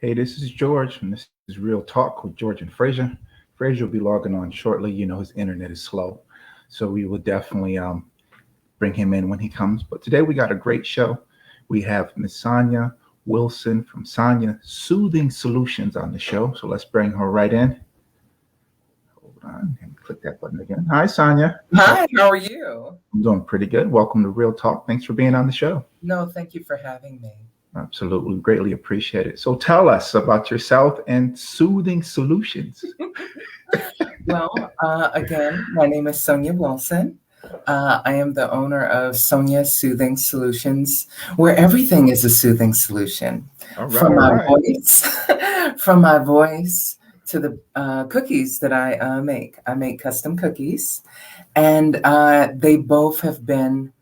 Hey, this is George, and this is Real Talk with George and Frazier. Frazier will be logging on shortly. You know, his internet is slow. So we will definitely bring him in when he comes. But today we got a great show. We have Miss Sonya Wilson from Sonya Soothing Solutions on the show. So let's bring her right in. Hold on and click that button again. Hi, Sonya. Hi, how are you? I'm doing pretty good. Welcome to Real Talk. Thanks for being on the show. No, thank you for having me. Absolutely. Greatly appreciate it. So tell us about yourself and Soothing Solutions. Well, again, my name is Sonya Wilson. I am the owner of Sonya Soothing Solutions, where everything is a soothing solution. All right, From all my right. voice, from my voice to the cookies that I make. I make custom cookies, and they both have been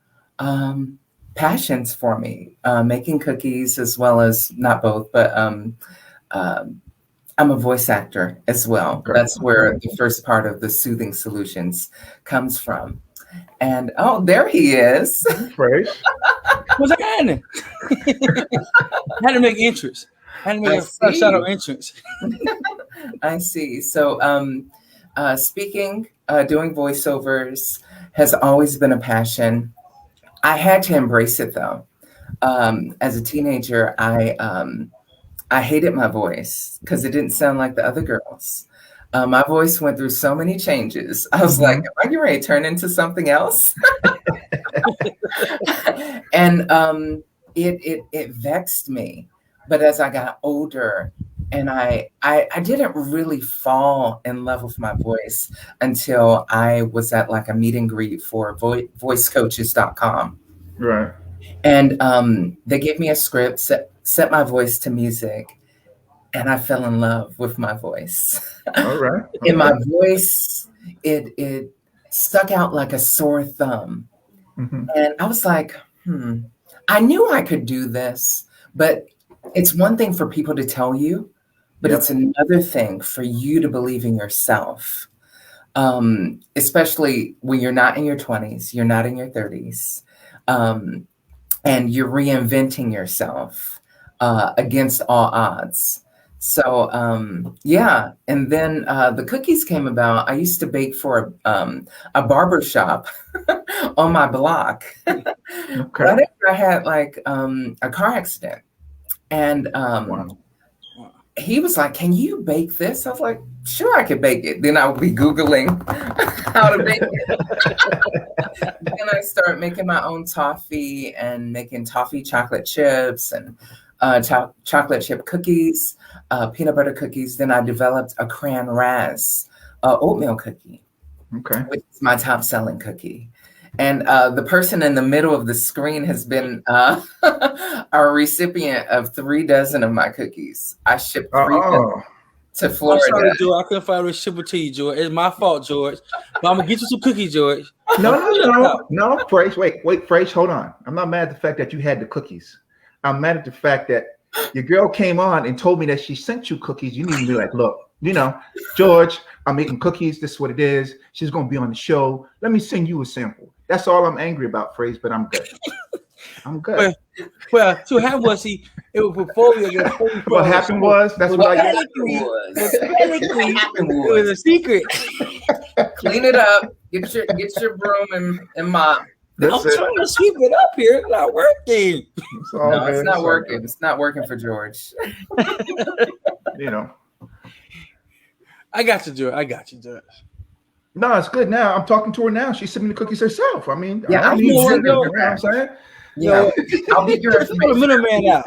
passions for me, making cookies as well as not both, but I'm a voice actor as well. Okay. That's where the first part of the soothing solutions comes from. And oh, there he is. Fresh. What's happening? Had to make entrance. Had to make a fresh shadow entrance. I see. So speaking, doing voiceovers has always been a passion. I had to embrace it though. As a teenager, I hated my voice because it didn't sound like the other girls. My voice went through so many changes. I was like, am I getting ready to turn into something else? And it vexed me. But as I got older, and I didn't really fall in love with my voice until I was at like a meet and greet for voicecoaches.com. Right. And they gave me a script, set my voice to music, and I fell in love with my voice. All right. And my voice, it stuck out like a sore thumb. Mm-hmm. And I was like, I knew I could do this, but it's one thing for people to tell you, but it's another thing for you to believe in yourself. Especially when you're not in your 20s, you're not in your 30s. And you're reinventing yourself against all odds. So, yeah. And then the cookies came about. I used to bake for a barber shop on my block. Okay. Right after I had like a car accident. And Wow. he was like, can you bake this? I was like, sure, I could bake it. Then I would be Googling how to bake it. Then I started making my own toffee and making toffee chocolate chips and chocolate chip cookies, peanut butter cookies. Then I developed a cran raz oatmeal cookie, which is my top selling cookie. And the person in the middle of the screen has been a recipient of 3 dozen of my cookies. I shipped 3 dozen to Florida. I'm sorry, George. I couldn't find a shipper to you, George. It's my fault, George. But I'm gonna get you some cookies, George. No, Frazier. Wait, Frazier, hold on. I'm not mad at the fact that you had the cookies. I'm mad at the fact that your girl came on and told me that she sent you cookies. You need to be like, look, George, I'm eating cookies. This is what it is. She's gonna be on the show. Let me send you a sample. That's all I'm angry about, Frazier, but I'm good. I'm good. Well, so how was he? It was before we got. What happened was that's what I get. It was a secret. Clean it up. Get your broom and mop. I'm trying to sweep it up here. It's not working. No, it's not working. It's not working for George. I got you, George. No, it's good now. I'm talking to her now. She's sending me the cookies herself. I mean, yeah, I need to know what I'm saying. Yeah, I'll get your information. Middleman out.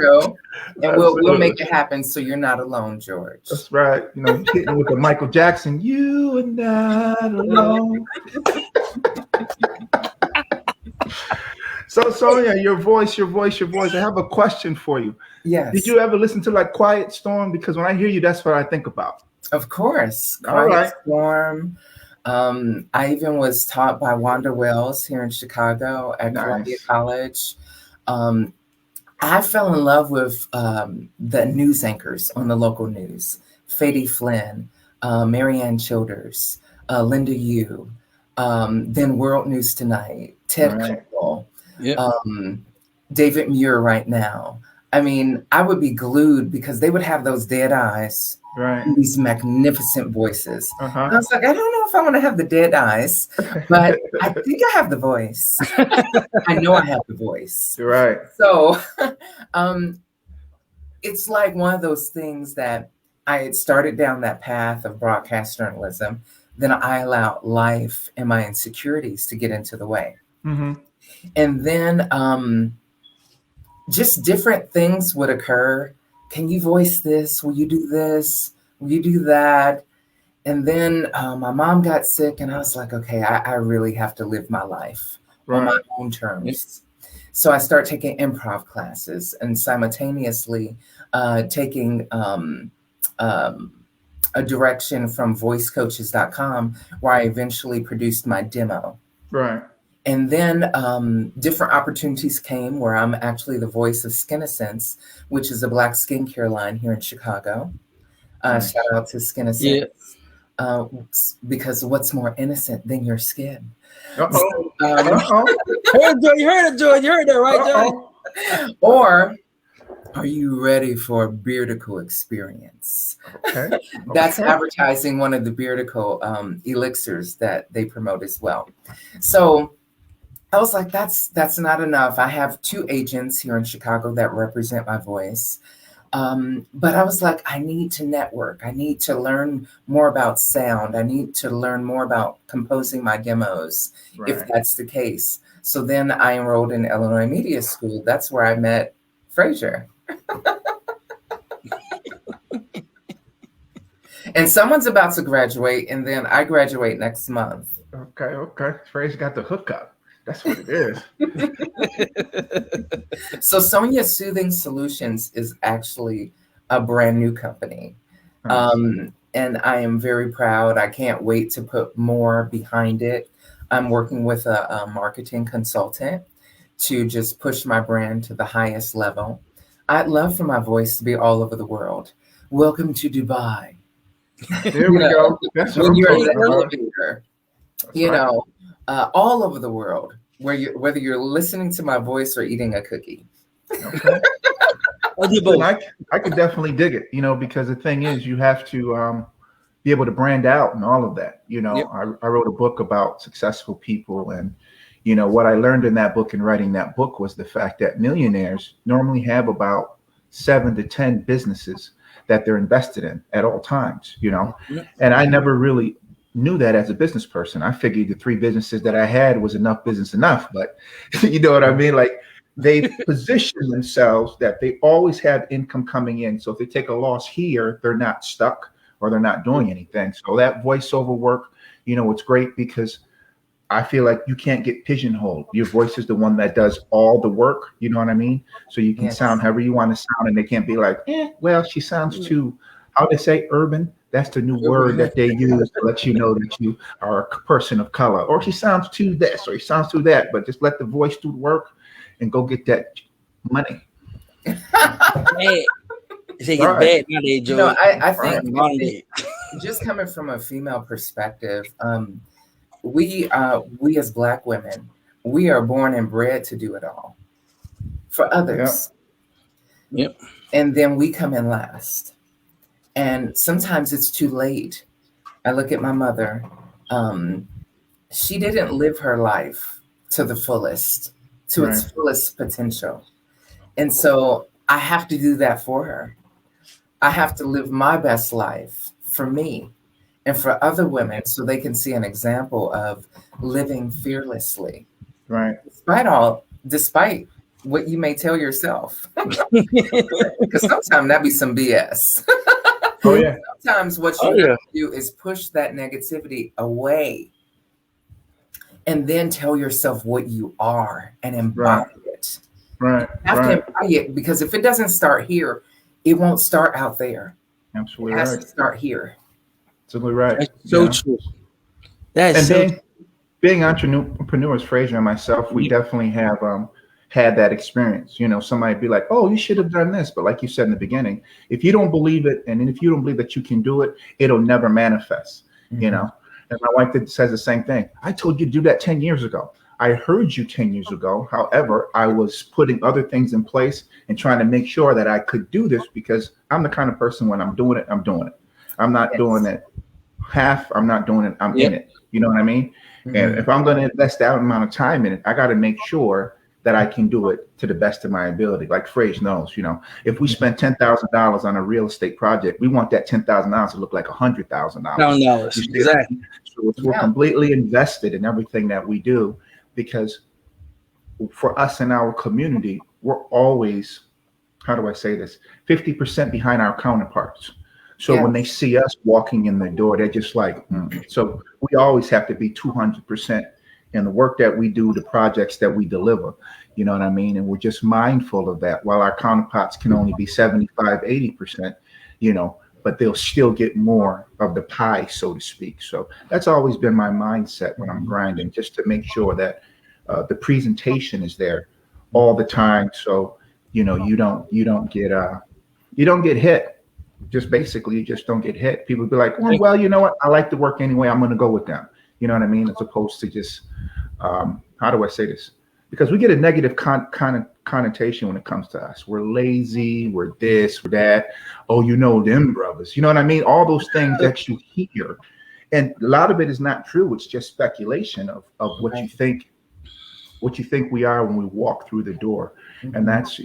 And we'll make it happen so you're not alone, George. That's right. Hitting with the Michael Jackson, you are not alone. So Sonya, your voice. I have a question for you. Yes. Did you ever listen to like Quiet Storm? Because when I hear you, that's what I think about. Of course. Quiet Storm. I even was taught by Wanda Wells here in Chicago at Columbia College. I fell in love with the news anchors on the local news. Fady Flynn, Marianne Childers, Linda Yu, then World News Tonight, Ted Koppel, David Muir right now. I mean, I would be glued because they would have those dead eyes, Right. and these magnificent voices. Uh-huh. And I was like, I don't know if I want to have the dead eyes, but I think I have the voice. I know I have the voice. Right. So it's like one of those things that I had started down that path of broadcast journalism. Then I allowed life and my insecurities to get into the way. Mm-hmm. And then just different things would occur. Can you voice this? Will you do this? Will you do that? And then my mom got sick, and I was like, okay, I really have to live my life on my own terms. So I start taking improv classes and simultaneously taking a direction from voicecoaches.com, where I eventually produced my demo. Right. And then different opportunities came where I'm actually the voice of Skinessence, which is a Black skincare line here in Chicago. Nice. Shout out to Skinessence. Because what's more innocent than your skin? Uh-oh. You heard it, George. You heard that, right, George? Or are you ready for a beardical experience? Okay. That's advertising one of the beardical elixirs that they promote as well. So I was like, that's not enough. I have 2 agents here in Chicago that represent my voice. But I was like, I need to network. I need to learn more about sound. I need to learn more about composing my demos, if that's the case. So then I enrolled in Illinois Media School. That's where I met Frazier. And someone's about to graduate, and then I graduate next month. Okay. Frazier got the hookup. That's what it is. So Sonya Soothing Solutions is actually a brand new company. Nice. And I am very proud. I can't wait to put more behind it. I'm working with a marketing consultant to just push my brand to the highest level. I'd love for my voice to be all over the world. Welcome to Dubai. There we go. That's when you're in the about. elevator, all over the world, whether you're listening to my voice or eating a cookie. Okay. I could definitely dig it, because the thing is, you have to be able to brand out and all of that. I wrote a book about successful people, and what I learned in that book and writing that book was the fact that millionaires normally have about 7 to 10 businesses that they're invested in at all times, and I never really knew that as a business person. I figured the 3 businesses that I had was enough, but you know what I mean? Like, they position themselves that they always have income coming in. So if they take a loss here, they're not stuck or they're not doing anything. So that voiceover work, it's great because I feel like you can't get pigeonholed. Your voice is the one that does all the work. You know what I mean? So you can sound however you want to sound, and they can't be like, well, she sounds too, how they say, urban. That's the new word that they use to let you know that you are a person of color. Or she sounds too this, or he sounds too that. But just let the voice do the work and go get that money. I think just coming from a female perspective, we as Black women, we are born and bred to do it all for others. Yep. And then we come in last. And sometimes it's too late. I look at my mother. She didn't live her life to the fullest, to its fullest potential. And so I have to do that for her. I have to live my best life for me and for other women so they can see an example of living fearlessly. Right. Despite what you may tell yourself. Because sometimes that be some BS. Oh, yeah. Sometimes what you have to do is push that negativity away and then tell yourself what you are and embody it. Right. You have to embody it, because if it doesn't start here, it won't start out there. Absolutely it has to start here. Absolutely right. That's so true. That's being entrepreneurs, Frazier and myself, we definitely have had that experience. Somebody be like, oh, you should have done this. But like you said in the beginning, if you don't believe it, and then if you don't believe that you can do it, it'll never manifest, And my wife says the same thing. I told you to do that 10 years ago. I heard you 10 years ago. However, I was putting other things in place and trying to make sure that I could do this because I'm the kind of person when I'm doing it, I'm doing it. I'm not doing it half. I'm not doing it. I'm in it. You know what I mean? And if I'm going to invest that amount of time in it, I got to make sure that I can do it to the best of my ability. Like Frazier knows, if we spend $10,000 on a real estate project, we want that $10,000 to look like $100,000. Exactly. So we're completely invested in everything that we do because for us in our community, we're always, how do I say this, 50% behind our counterparts. So when they see us walking in the door, they're just like, So we always have to be 200% in the work that we do, the projects that we deliver. You know what I mean? And we're just mindful of that while our counterparts can only be 75, 80%, but they'll still get more of the pie, so to speak. So that's always been my mindset when I'm grinding, just to make sure that the presentation is there all the time. So, you don't get hit. Just basically, you just don't get hit. People be like, well, you know what? I like the work anyway. I'm going to go with them. You know what I mean? As opposed to just, how do I say this? Because we get a negative connotation when it comes to us. We're lazy. We're this, we're that. Oh, them brothers. You know what I mean? All those things that you hear. And a lot of it is not true. It's just speculation of what you think we are when we walk through the door. And that's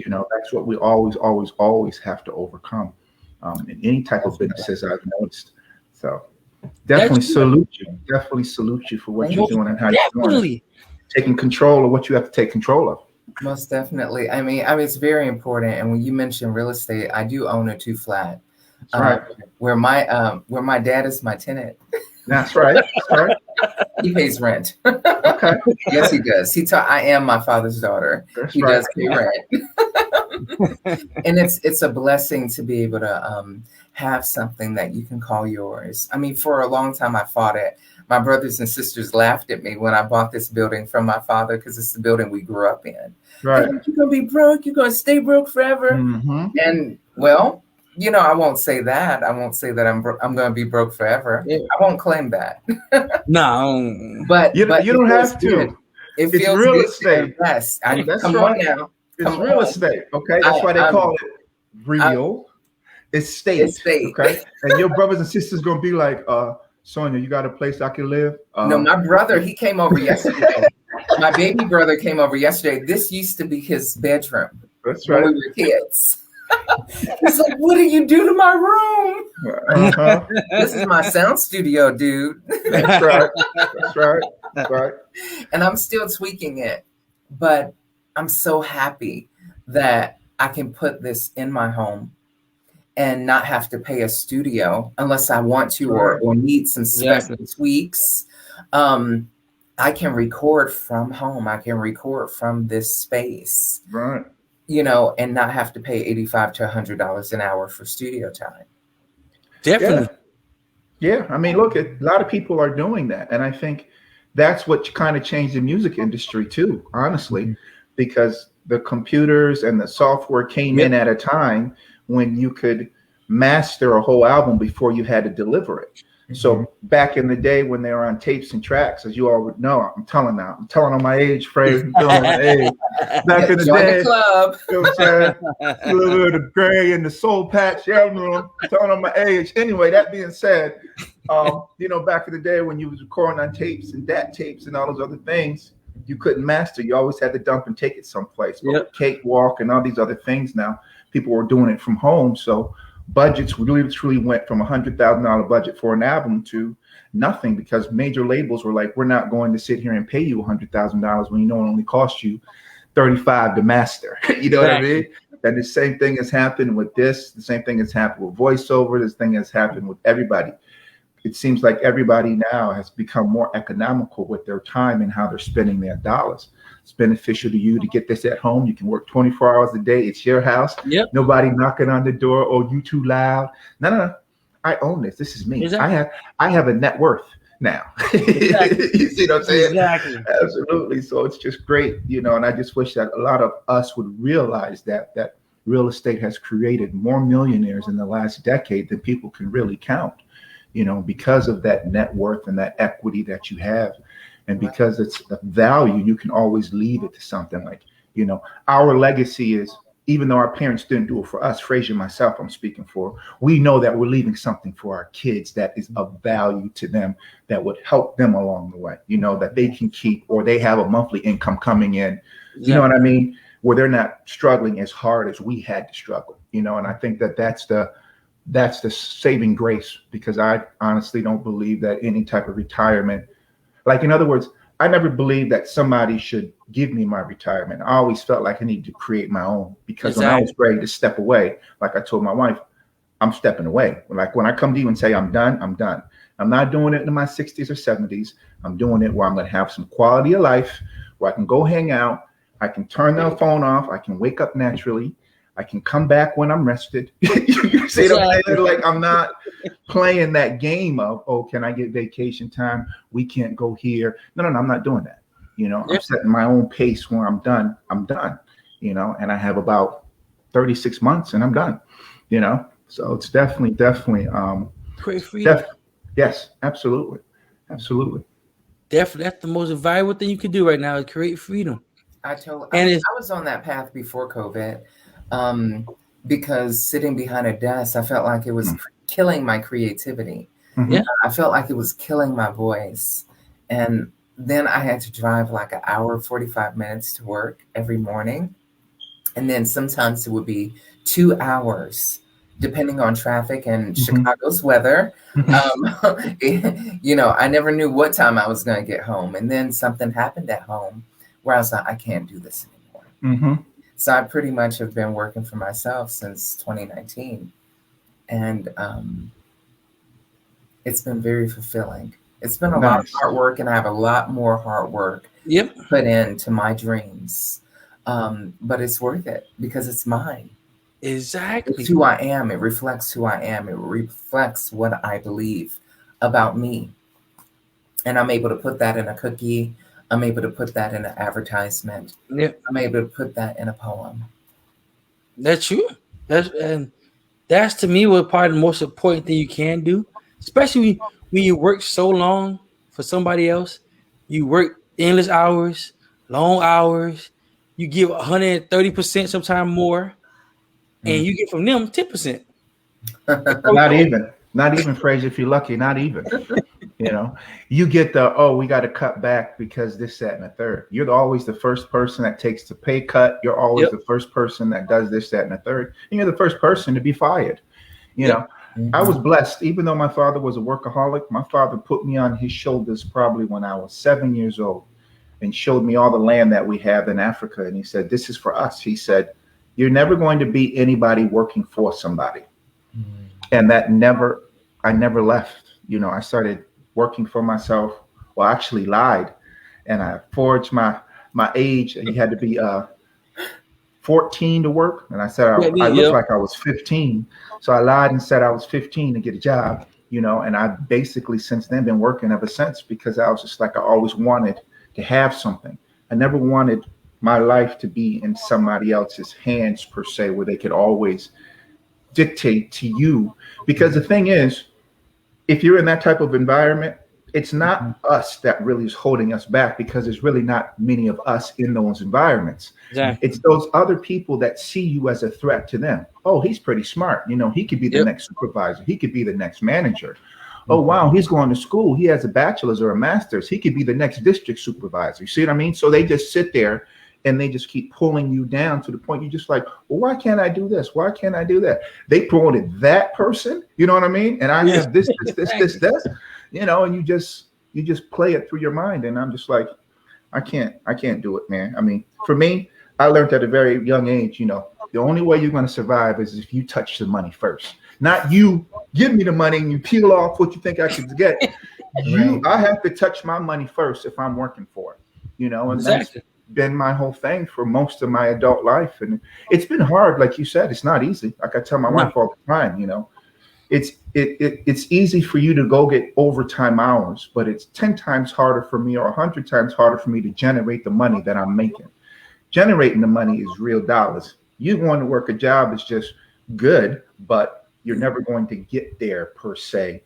what we always have to overcome. In any type of businesses I've noticed. So definitely salute you for what you're doing and how you're doing it. Taking control of what you have to take control of. Most definitely. I mean, it's very important. And when you mention real estate, I do own a 2-flat. That's right. Where my dad is my tenant. That's right. That's right. He pays rent. Okay. Yes, he does. I am my father's daughter. That's he right. does pay rent. And it's a blessing to be able to have something that you can call yours. I mean, for a long time, I fought it. My brothers and sisters laughed at me when I bought this building from my father because it's the building we grew up in. Right. Like, you're going to be broke. You're going to stay broke forever. Mm-hmm. And, well, I won't say that. I won't say that I'm going to be broke forever. Yeah. I won't claim that. No. But you don't have to. Good. It feels it's real good. estate. Yes. Come on now. It's real estate. Okay. That's why they call it real estate. Okay. And your brothers and sisters going to be like, Sonya, you got a place I can live? No, my brother, he came over yesterday. My baby brother came over yesterday. This used to be his bedroom. That's right. When we were kids. He's like, what did you do to my room? Uh-huh. This is my sound studio, dude. That's right. That's right. That's right. And I'm still tweaking it. But I'm so happy that I can put this in my home and not have to pay a studio unless I want to or need some special tweaks. I can record from home. I can record from this space. Right. And not have to pay $85 to $100 an hour for studio time. Definitely. Yeah. I mean, look, a lot of people are doing that. And I think that's what kind of changed the music industry too, honestly, because the computers and the software came in at a time when you could master a whole album before you had to deliver it. So back in the day when they were on tapes and tracks, as you all would know, I'm telling on my age, Frazier. I'm telling on my age. Back in the day, the club. You know what I'm saying? A little bit of the gray and the soul patch. Yeah, I'm telling on my age. Anyway, that being said, back in the day when you was recording on tapes and DAT tapes and all those other things, you couldn't master. You always had to dump and take it someplace. But with Cakewalk and all these other things now, people were doing it from home. So budgets really truly went from $100,000 budget for an album to nothing because major labels were like, we're not going to sit here and pay you $100,000 when it only cost you $35 to master. You know what I mean? And the same thing has happened with this. The same thing has happened with voiceover. This thing has happened with everybody. It seems like everybody now has become more economical with their time and how they're spending their dollars. It's beneficial to you to get this at home. You can work 24 hours a day. It's your house. Yep. Nobody knocking on the door. Oh, you too loud. No. I own this. This is me. Exactly. I have a net worth now. Exactly. You see what I'm saying? Exactly. Absolutely. So it's just great, and I just wish that a lot of us would realize that real estate has created more millionaires in the last decade than people can really count, because of that net worth and that equity that you have. And because it's a value, you can always leave it to something like, our legacy is, even though our parents didn't do it for us, Frazier, myself, I'm speaking for, we know that we're leaving something for our kids that is of value to them, that would help them along the way, that they can keep, or they have a monthly income coming in, you know what I mean? Where they're not struggling as hard as we had to struggle, and I think that that's the saving grace, because I honestly don't believe that any type of retirement, like, in other words, I never believed that somebody should give me my retirement. I always felt like I needed to create my own, because when I was ready to step away, like I told my wife, I'm stepping away. Like, when I come to you and say I'm done, I'm done. I'm not doing it in my 60s or 70s. I'm doing it where I'm going to have some quality of life, where I can go hang out. I can turn the phone off. I can wake up naturally. I can come back when I'm rested. You see what I'm saying? Like, I'm not playing that game of, oh, can I get vacation time? We can't go here. No, I'm not doing that. I'm setting my own pace. When I'm done, and I have about 36 months and I'm done, So it's definitely, create freedom. Yes, absolutely. Absolutely. Definitely. That's the most valuable thing you can do right now, is create freedom. I was on that path before COVID, because sitting behind a desk, I felt like it was killing my creativity. Mm-hmm. Yeah. I felt like it was killing my voice. And then I had to drive like an hour, 45 minutes to work every morning. And then sometimes it would be 2 hours, depending on traffic and Chicago's weather. I never knew what time I was going to get home. And then something happened at home where I was like, I can't do this anymore. Mm-hmm. So I pretty much have been working for myself since 2019. And it's been very fulfilling. It's been a lot of hard work, and I have a lot more hard work put into my dreams. But it's worth it because it's mine. Exactly. It's who I am. It reflects who I am. It reflects what I believe about me. And I'm able to put that in a cookie. I'm able to put that in an advertisement. Yep. I'm able to put that in a poem. That's true. That's to me what part of the most important thing you can do, especially when you work so long for somebody else. You work endless hours, long hours. You give 130%, sometimes more, and you get from them 10%. Not even, Frazier, if you're lucky, not even. You get we got to cut back because this, that, and the third. You're always the first person that takes the pay cut. You're always the first person that does this, that, and the third. And you're the first person to be fired. I was blessed. Even though my father was a workaholic, my father put me on his shoulders probably when I was 7 years old and showed me all the land that we have in Africa. And he said, this is for us. He said, you're never going to be anybody working for somebody. And I never left. I started working for myself. Well, I actually lied, and I forged my age. You had to be 14 to work, and I said I looked like I was 15. So I lied and said I was 15 to get a job. And I basically since then been working ever since, because I was just like, I always wanted to have something. I never wanted my life to be in somebody else's hands per se, where they could always dictate to you. Because the thing is, if you're in that type of environment, it's not us that really is holding us back, because there's really not many of us in those environments. Exactly. It's those other people that see you as a threat to them. Oh, he's pretty smart. He could be the next supervisor. He could be the next manager. Oh, wow, he's going to school. He has a bachelor's or a master's. He could be the next district supervisor. You see what I mean? So they just sit there and they just keep pulling you down to the point you're just like, well, why can't I do this? Why can't I do that? They promoted that person, you know what I mean? And I have this, and you just play it through your mind. And I'm just like, I can't do it, man. I mean, for me, I learned at a very young age, the only way you're going to survive is if you touch the money first. Not you give me the money and you peel off what you think I should get. I have to touch my money first if I'm working for it, and that's been my whole thing for most of my adult life. And it's been hard. Like you said, it's not easy. Like I tell my wife all the time, it's easy for you to go get overtime hours, but it's 10 times harder for me, or 100 times harder for me to generate the money that I'm making. Generating the money is real dollars. You going to work a job is just good, but you're never going to get there per se.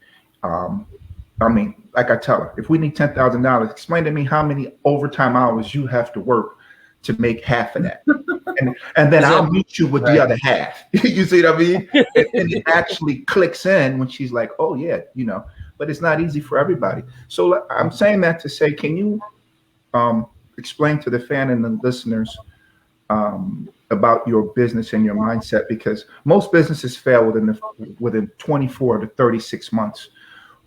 I mean, like I tell her, if we need $10,000, explain to me how many overtime hours you have to work to make half of that, and then I'll meet you with the Right. other half. You see what I mean? And it actually clicks in when she's like, "Oh yeah, you know." But it's not easy for everybody. So I'm saying that to say, can you explain to the fan and the listeners about your business and your mindset? Because most businesses fail within 24 to 36 months.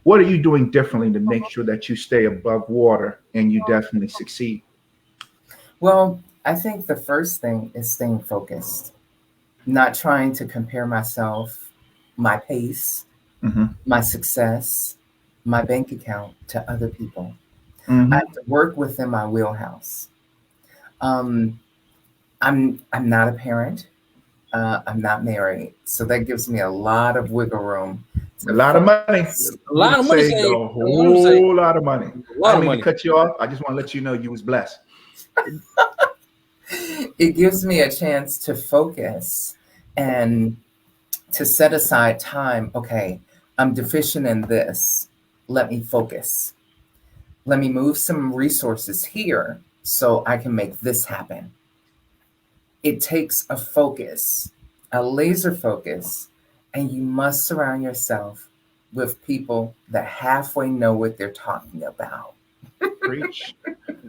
What are you doing differently to make sure that you stay above water and you definitely succeed? Well, I think the first thing is staying focused, not trying to compare myself, my pace, Mm-hmm. my success, my bank account to other people. I Mm-hmm. have to work within my wheelhouse. Um, I'm not a parent. I'm not married, so that gives me a lot of wiggle room A to lot of money. focus. A I lot would of money say saved. a A lot of money saved. whole lot of money. A I lot didn't of mean to money. cut you off. I just want to let you know you was blessed. It gives me a chance to focus and to set aside time. Okay, I'm deficient in this. Let me focus. Let me move some resources here so I can make this happen. It takes a focus, a laser focus, and you must surround yourself with people that halfway know what they're talking about. Preach.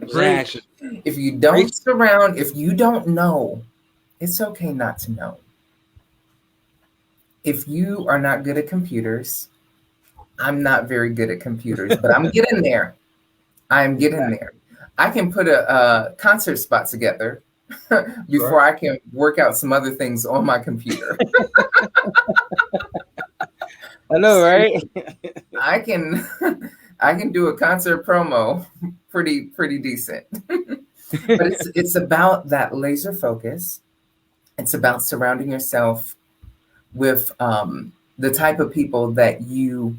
Exactly. Preach. If you Preach. don't surround, if you don't know, it's okay not to know. If you are not good at computers, I'm not very good at computers, but I'm getting there. I'm getting there. I can put a concert spot together That's before right. I can work out some other things on my computer. I know, right? I can I can do a concert promo pretty decent. But it's about that laser focus. It's about surrounding yourself with the type of people that you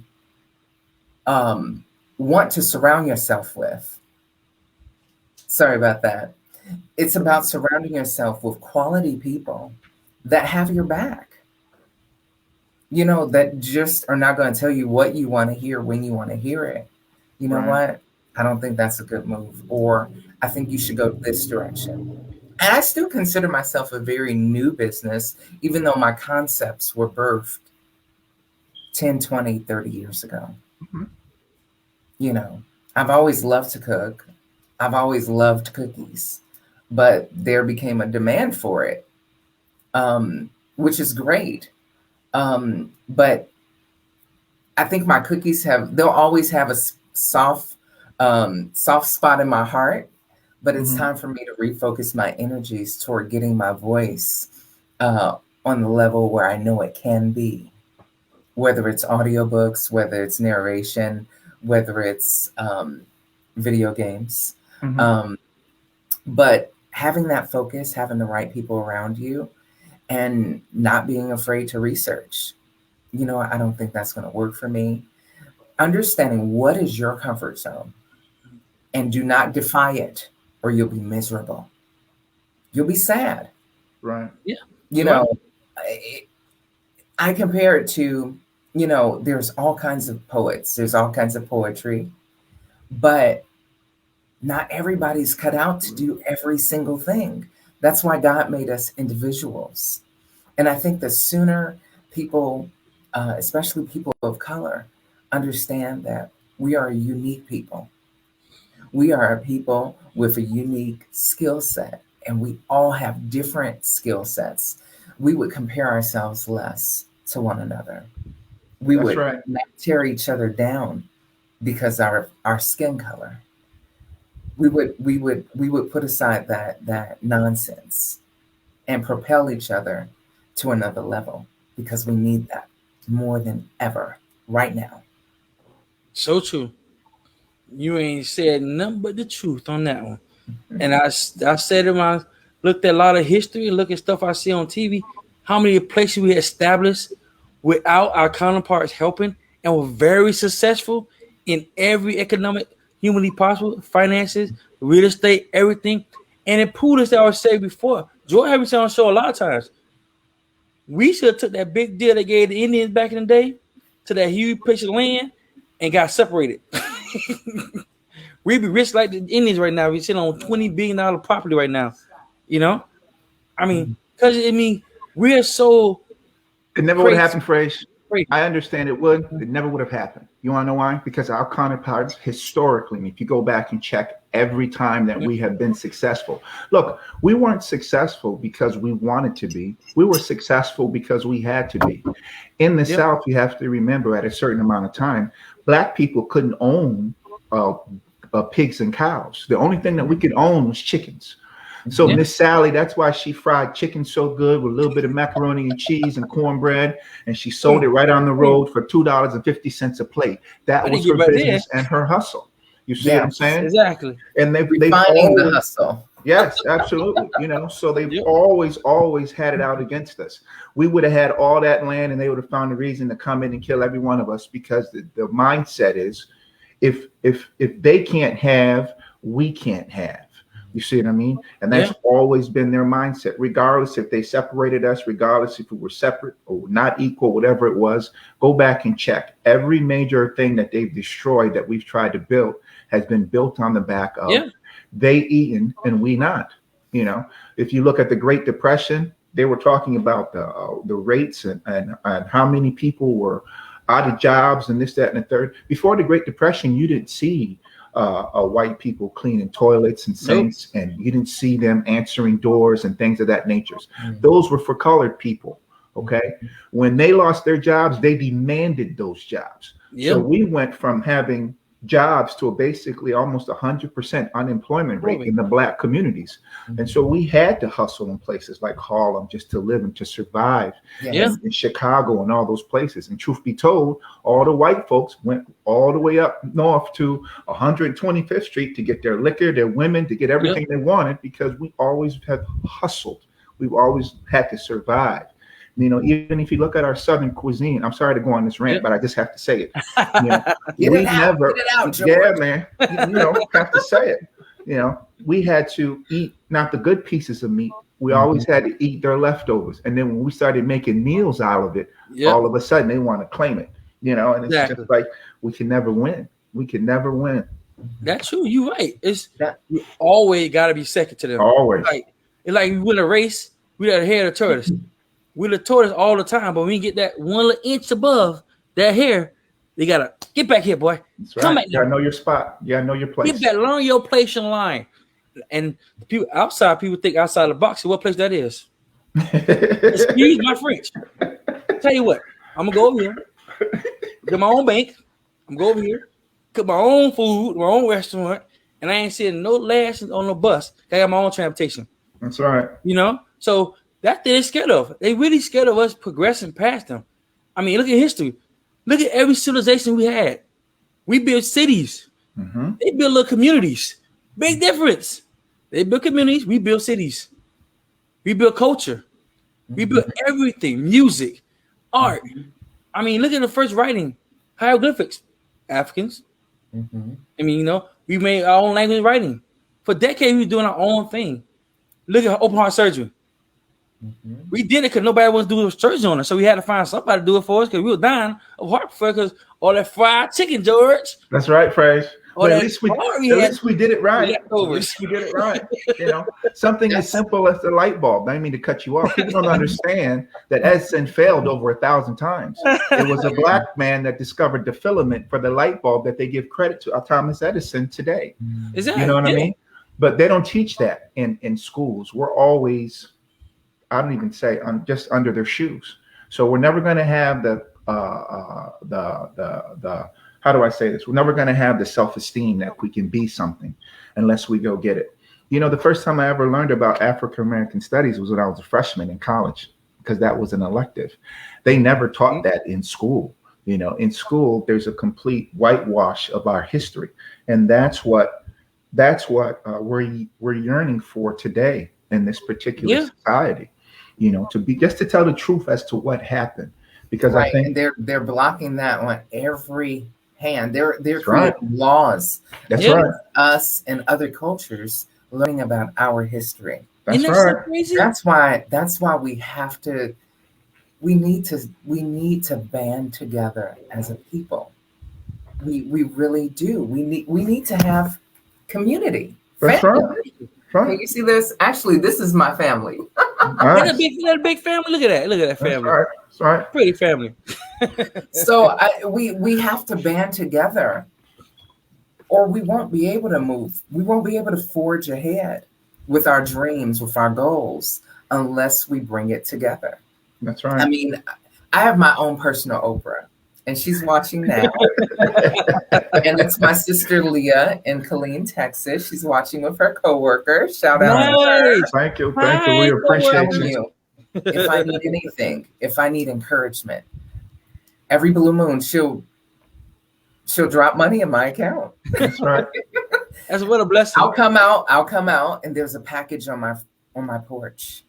um, want to surround yourself with. Sorry about that. It's about surrounding yourself with quality people that have your back. You know, that just are not going to tell you what you want to hear when you want to hear it. You know Right. what? I don't think that's a good move. Or I think you should go this direction. And I still consider myself a very new business, even though my concepts were birthed 10, 20, 30 years ago. Mhm. You know, I've always loved to cook. I've always loved cookies, but there became a demand for it, which is great. But I think my cookies they'll always have a soft spot in my heart, but it's Mhm. time for me to refocus my energies toward getting my voice uh, on the level where I know it can be, whether it's audiobooks, whether it's narration, whether it's video games. Mhm. Um, but having that focus, having the right people around you, and not being afraid to research. You know, I don't think that's going to work for me. Understanding what is your comfort zone and do not defy it or you'll be miserable. You'll be sad. Right. Yeah. You You're right. know, I compare it to, there's all kinds of poets, there's all kinds of poetry, but not everybody's cut out to do every single thing. That's why God made us individuals. And I think the sooner people, especially people of color, understand that we are a unique people, we are a people with a unique skill set, and we all have different skill sets, we would compare ourselves less to one another. We That's would right. not tear each other down because our skin color. We would put aside that nonsense and propel each other to another level because we need that more than ever right now. So true. You ain't said nothing but the truth on that one. And I said it when I looked at a lot of history, look at stuff I see on TV, how many places we established without our counterparts helping and were very successful in every economic humanly possible, finances, real estate, everything. And it proved us that I was said before. Joy had me on the show a lot of times. We should have took that big deal they gave the Indians back in the day to that huge piece of land and got separated. We'd be rich like the Indians right now. We sitting on $20 billion property right now. You know, I mean, because we're so It never would have crazy. happened, Frazier. Crazy. I understand it would. It never would have happened. You want to know why? Because our counterparts historically, and if you go back and check every time that we have been successful, look, we weren't successful because we wanted to be. We were successful because we had to be. In the South, you have to remember at a certain amount of time, Black people couldn't own pigs and cows. The only thing that we could own was chickens. So Miss Sally, that's why she fried chicken so good with a little bit of macaroni and cheese and cornbread, and she sold it right on the road for $2.50 a plate. That was her business and her hustle. You see what I'm saying? Exactly. And they've Refining the hustle. Yes, absolutely. So they've always had it out against us. We would have had all that land, and they would have found a reason to come in and kill every one of us, because the mindset is, if they can't have, we can't have. You see what I mean? And that's always been their mindset, regardless if they separated us, regardless if we were separate or not equal, whatever it was. Go back and check. Every major thing that they've destroyed that we've tried to build has been built on the back of they eaten and we not. If you look at the Great Depression, they were talking about the rates and how many people were out of jobs and this, that, and the third. Before the Great Depression, you didn't see white people cleaning toilets and sinks, and you didn't see them answering doors and things of that nature. Those were for colored people. Okay. When they lost their jobs, they demanded those jobs. So we went from having jobs to a basically almost 100% unemployment rate in the Black communities. And so we had to hustle in places like Harlem just to live and to survive, in Chicago and all those places. And truth be told, all the white folks went all the way up north to 125th Street to get their liquor, their women, to get everything they wanted, because we always have hustled. We've always had to survive. Even if you look at our Southern cuisine, I'm sorry to go on this rant, but I just have to say it. Get it out, George. Yeah, man. Have to say it. We had to eat not the good pieces of meat. We always had to eat their leftovers. And then when we started making meals out of it, all of a sudden they want to claim it. And it's just like, we can never win. We can never win. That's true. You're right. You always got to be second to them. Always. Like we win a race, we got to hear the tortoise. We the tortoise all the time, but when you get that 1 little inch above that hair, they gotta get back here, boy. That's right. Come back. You gotta know your spot. You gotta know your place. Get back, learn your place in line. And people think outside the box. What place that is? Excuse my French. Tell you what, I'm gonna go over here, get my own bank. I'm gonna go over here, cook my own food, my own restaurant, and I ain't sitting no last on no bus. I got my own transportation. That's right. So. That's they're scared of. They really scared of us progressing past them. I mean, look at history. Look at every civilization we had. We built cities. They built little communities. Big difference. They built communities. We built cities. We built culture. We built everything. Music, art. I mean, look at the first writing. Hieroglyphics. Africans. We made our own language writing. For decades, we were doing our own thing. Look at open heart surgery. We did it because nobody was doing surgery on us, so we had to find somebody to do it for us because we were dying of heart failure because all that fried chicken, George. That's right, Frazier. At least we did it right. At least we did it right. Something as simple as the light bulb. I didn't mean to cut you off. People don't understand that Edison failed over 1,000 times. It was a Black man that discovered the filament for the light bulb that they give credit to Thomas Edison today. Exactly. You know what I mean? But they don't teach that in schools. We're always, I don't even say, just under their shoes. So we're never going to have the how do I say this? We're never going to have the self-esteem that we can be something unless we go get it. The first time I ever learned about African American studies was when I was a freshman in college, because that was an elective. They never taught that in school. In school, there's a complete whitewash of our history, and that's what we're yearning for today in this particular society. To tell the truth as to what happened, because I think they're blocking that on every hand. They're creating laws. That's right. Us and other cultures learning about our history. That's right. So crazy? That's why we have to. We need to band together as a people. We really do. We need to have community. That's Family. right. Can Right. you see this? Actually, this is my family. That's Nice. a big family. Look at that. Look at that That's family. right. That's right. Pretty family. So we have to band together, or we won't be able to move. We won't be able to forge ahead with our dreams, with our goals, unless we bring it together. That's I right. mean, I have my own personal Oprah, and she's watching now. And it's my sister Leah in Killeen, Texas. She's watching with her coworker. Shout out to her. Nice. Thank you. Thank you. Hi, We I'm appreciate telling you. you, if I need anything, if I need encouragement, every blue moon she'll drop money in my account. That's right. That's what a blessing. I'll come out, and there's a package on my porch.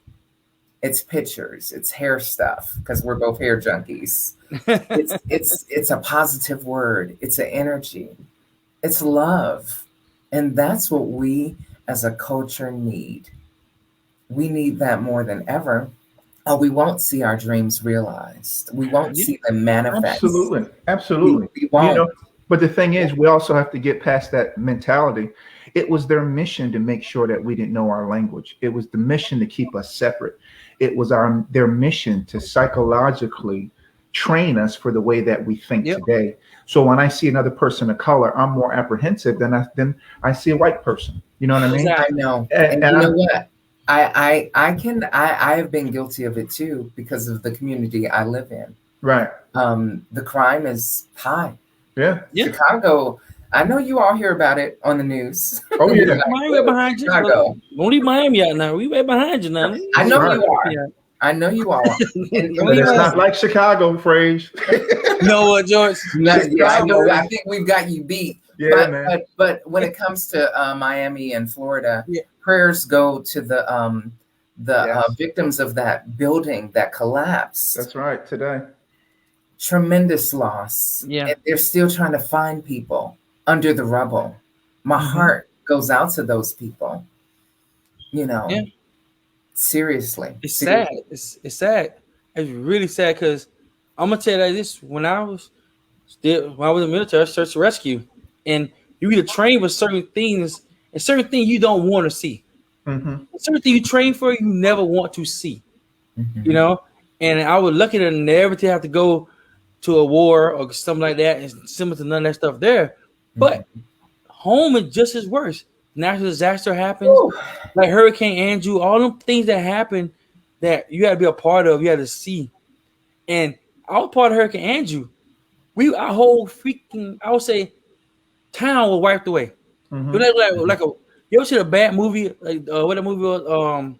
It's pictures, it's hair stuff, because we're both hair junkies. It's a positive word, it's an energy, it's love. And that's what we as a culture need. We need that more than ever, or we won't see our dreams realized. We won't see them manifest. Absolutely. Absolutely. We won't. But the thing is, we also have to get past that mentality. It was their mission to make sure that we didn't know our language. It was the mission to keep us separate. It was their mission to psychologically train us for the way that we think today. So when I see another person of color, I'm more apprehensive than I see a white person. You know what I mean? I know. And you know what? I have been guilty of it too, because of the community I live in. Right. The crime is high. Yeah. Chicago, I know you all hear about it on the news. Oh yeah. Miami right behind you. Chicago. Don't leave Miami out now. We right behind you now. I know right. you are. Yeah. I know you are. And But it's not like Chicago, Frazier. No, what, George? I know. I think we've got you beat. Yeah, man. But when it comes to Miami and Florida, prayers go to the victims of that building that collapsed. That's right. Today. Tremendous loss. Yeah. And they're still trying to find people under the rubble. My heart goes out to those people. You know. Yeah. Seriously. It's sad. It's sad. It's really sad, because I'm gonna tell you like this. When I was in the military, I search and rescue, and you either train for certain things, and certain things you don't want to see. Mm-hmm. Certain things you train for, you never want to see. Mm-hmm. You know. And I was lucky to never to have to go to a war or something like that, and similar to none of that stuff there. But home is just as worse. Natural disaster happens, like Hurricane Andrew, all them things that happen that you had to be a part of, you had to see. And I was part of Hurricane Andrew. Our whole freaking, I would say, town was wiped away. Mm-hmm. It was like you ever see a bad movie, like what that movie was,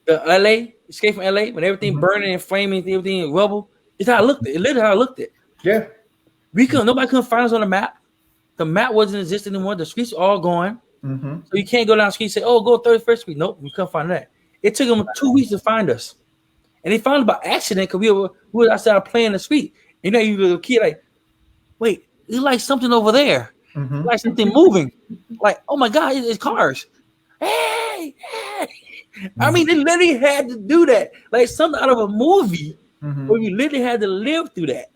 the LA, Escape from LA, when everything burning and flaming, everything in rubble. It's how I looked at it. Literally how I looked at it. Yeah. Nobody couldn't find us on the map. The map wasn't existing anymore. The streets are all gone. Mm-hmm. So you can't go down the street and say, oh, go 31st Street. Nope, we couldn't find that. It took them 2 weeks to find us. And they found us by accident because we were outside playing in the street. You know, you little kid like, wait, it's like something over there. Mm-hmm. Like something moving. Like, oh my God, it's cars. Hey. I mean, they literally had to do that. Like something out of a movie where you literally had to live through that.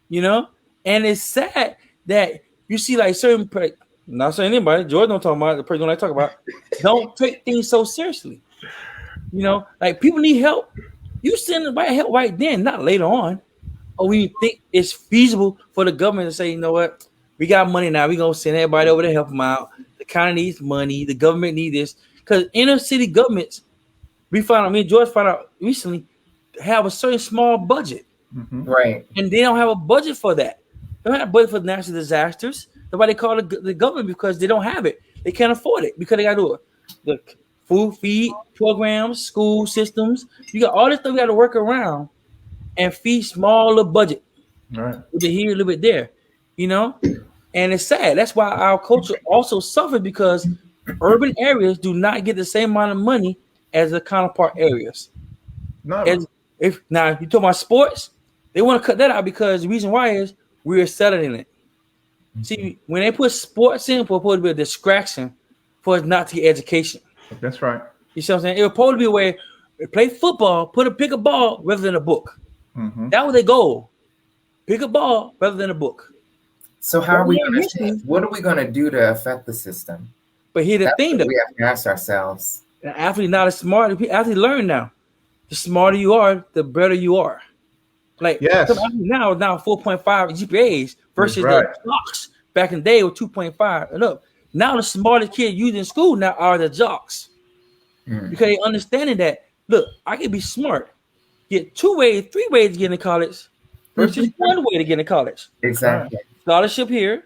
You know? And it's sad that you see like certain, not saying anybody, George don't talk about, the person I talk about, don't take things so seriously. You know, like people need help. You send the right help right then, not later on. Or when you think it's feasible for the government to say, you know what, we got money now, we're going to send everybody over to help them out. The county needs money, the government needs this. Because inner city governments, me and George found out recently, have a certain small budget. Mm-hmm. Right. And they don't have a budget for that. They don't have a budget for natural disasters. That's why they call the government, because they don't have it. They can't afford it because they got to do it. The food feed programs, school systems. You got all this stuff you got to work around and feed smaller budget. Right. A little bit here, a little bit there, you know? And it's sad. That's why our culture also suffered, because urban areas do not get the same amount of money as the counterpart areas. No. If you talk about sports, they want to cut that out because the reason why is we're settling it. See, when they put sports in, it's supposed to be a distraction for us not to get education. That's right. You see what I'm saying? It was supposed to be a way to play football, pick a ball rather than a book. Mm-hmm. That was their goal. Pick a ball rather than a book. So how are we Learn going history. to? What are we going to do to affect the system? But here's the That's thing, what though. we have to ask ourselves. The athlete not as smart. The athlete learn now. The smarter you are, the better you are. Like some Yes, athletes now 4.5 GPAs that's versus the right. jocks back in the day with 2.5 and up. Now the smartest kids using school now are the jocks Mm. because they understanding that. Look, I can be smart, get 2 ways, 3 ways to get into college versus 1 way to get into college. That's right. Exactly. Scholarship here,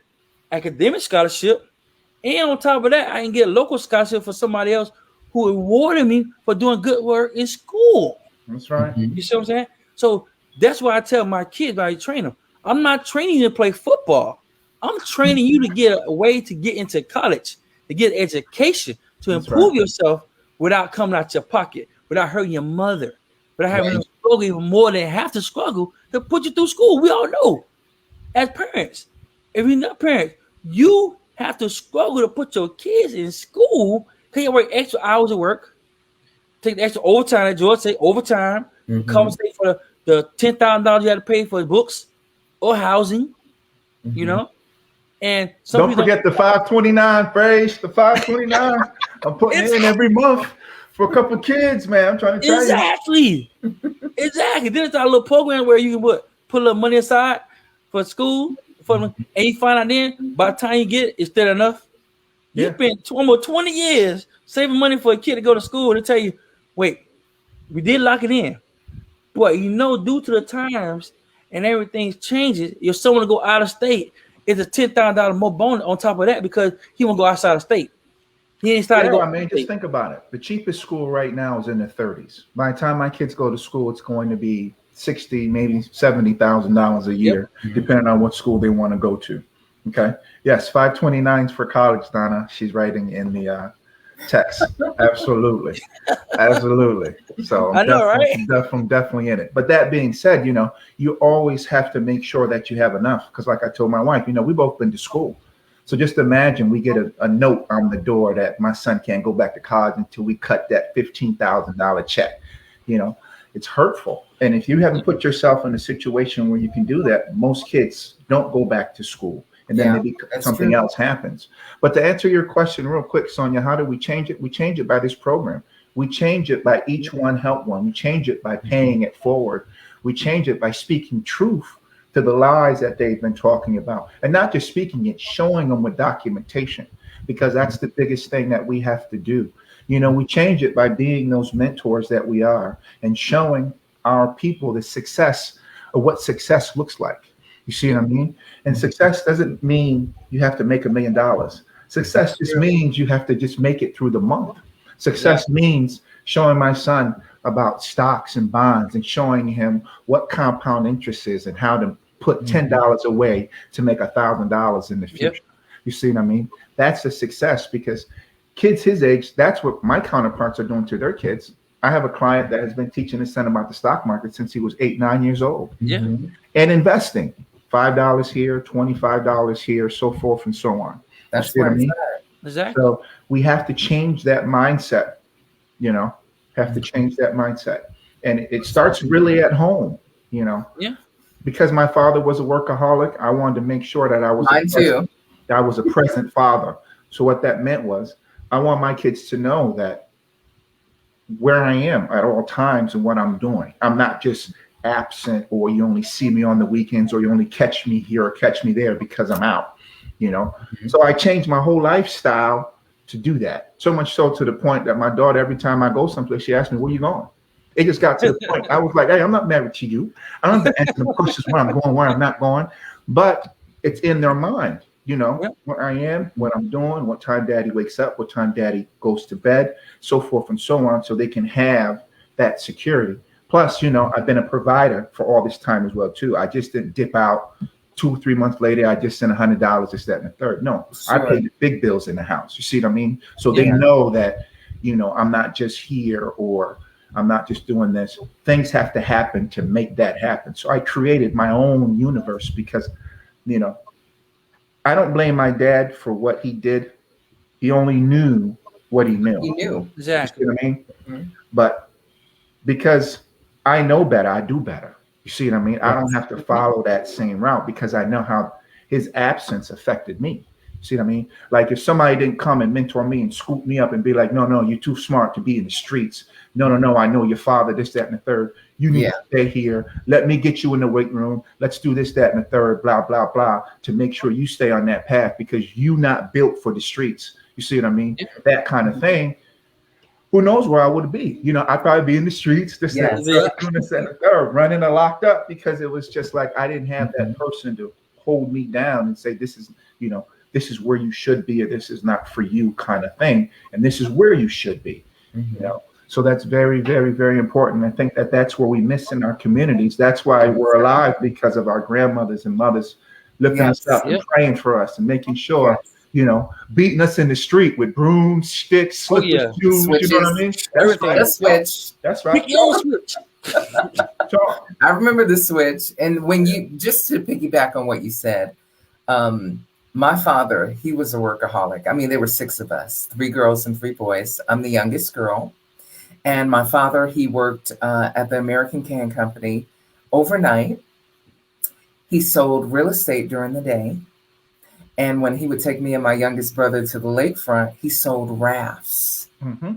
academic scholarship, and on top of that, I can get a local scholarship for somebody else who rewarded me for doing good work in school. That's right. Mhm. You see what I'm saying? So that's why I tell my kids when I train them, I'm not training you to play football. I'm training you to get a way to get into college, to get education, to That's improve right. yourself without coming out your pocket, without hurting your mother, without having Right. to struggle even more than have to struggle to put you through school. We all know as parents, if you're not parents, you have to struggle to put your kids in school because you work extra hours of work, take the extra overtime that George say overtime, Mhm. compensate for the $10,000 you had to pay for books or housing, you Mhm. know. And some Don't people forget the 529 phrase. The 529. I'm putting it's in every month for a couple kids, man. I'm trying to tell you. exactly. Then it's our little program where you can put a little money aside for school, and you find out then by the time you get it, it's still enough. You Yeah. spent almost 20 years saving money for a kid to go to school and they tell you, wait, we did lock it in. But due to the times and everything changes, if someone to go out of state, it's a $10,000 more bonus on top of that because he won't go outside of state. He ain't started to Yeah, go I out of mean, just state. think about it. The cheapest school right now is in the 30s. By the time my kids go to school, it's going to be 60, maybe $70,000 a Yep. year, depending on what school they want to go to. Okay. Yes, 529s for college, Donna. She's writing in the text. Absolutely. Absolutely. So I know, right? I'm definitely in it. But that being said, you always have to make sure that you have enough. Because like I told my wife, we both been to school. So just imagine we get a note on the door that my son can't go back to college until we cut that $15,000 check. You know, it's hurtful. And if you haven't put yourself in a situation where you can do that, most kids don't go back to school. And then Yeah, maybe that's something true. else happens. But to answer your question real quick, Sonia, how do we change it? We change it by this program. We change it by each one help one. We change it by paying it forward. We change it by speaking truth to the lies that they've been talking about. And not just speaking it, showing them with documentation, because that's the biggest thing that we have to do. We change it by being those mentors that we are and showing our people the success of what success looks like. You see what I mean? And success doesn't mean you have to make $1 million. Success just means you have to just make it through the month. Success means showing my son about stocks and bonds and showing him what compound interest is and how to put $10 away to make $1,000 in the future. Yep. You see what I mean? That's a success because kids his age, that's what my counterparts are doing to their kids. I have a client that has been teaching his son about the stock market since he was 8, 9 years old. Yeah. Mhm. And investing. $5 here, $25 here, so forth and so on. That's You see what I where it's mean? at. Exactly. So we have to change that mindset, have to change that mindset. And it starts really at home, Yeah. because my father was a workaholic. I wanted to make sure that Mine too. I was a present father. So what that meant was I want my kids to know that where I am at all times and what I'm doing. I'm not just absent, or you only see me on the weekends, or you only catch me here or catch me there because I'm out, So I changed my whole lifestyle to do that. So much so to the point that my daughter, every time I go someplace, she asks me, "Where you going?" It just got to the point. I was like, "Hey, I'm not married to you. I don't have to answer the questions where I'm going, where I'm not going." But it's in their mind, where I am, what I'm doing, what time daddy wakes up, what time daddy goes to bed, so forth and so on, so they can have that security. Plus, I've been a provider for all this time as well, too. I just didn't dip out 2 or 3 months later. I just sent $100, this, that, and the third. No, I Sure. paid the big bills in the house. You see what I mean? So they know that, I'm not just here, or I'm not just doing this. Things have to happen to make that happen. So I created my own universe because, I don't blame my dad for what he did. He only knew what he knew. He knew. You Exactly. see what I mean? Mhm. But because I know better, I do better. You see what I mean? I don't have to follow that same route because I know how his absence affected me. See what I mean? Like if somebody didn't come and mentor me and scoop me up and be like, no, no, you're too smart to be in the streets. No, no, no, I know your father, this, that, and the third. You need Yeah. to stay here. Let me get you in the weight room. Let's do this, that, and the third, blah, blah, blah, to make sure you stay on that path because you not built for the streets. You see what I mean? Yeah. That kind of thing. Who knows where I would be? You know, I'd probably be in the streets, this, that, and the Yes. third, doing this, that, and the third, running or locked up because it was just like I didn't have that person to hold me down and say, this is, you know, this is where you should be, or this is not for you kind of thing. And this is where you should be, you know? So that's very, very, very important. I think that that's where we miss in our communities. That's why we're alive, because of our grandmothers and mothers lifting us up and praying for us and making sure, you know, beating us in the street with brooms, sticks, slippers, shoes, Switches. you know what I mean? That's Everything. right. The switch. That's right. Switch. Talk. I remember the switch. And when you, just to piggyback on what you said, my father, he was a workaholic. I mean, there were 6 of us, 3 girls and 3 boys. I'm the youngest girl. And my father, he worked at the American Can Company overnight. He sold real estate during the day. And when he would take me and my youngest brother to the lakefront, he sold rafts. Mm-hmm.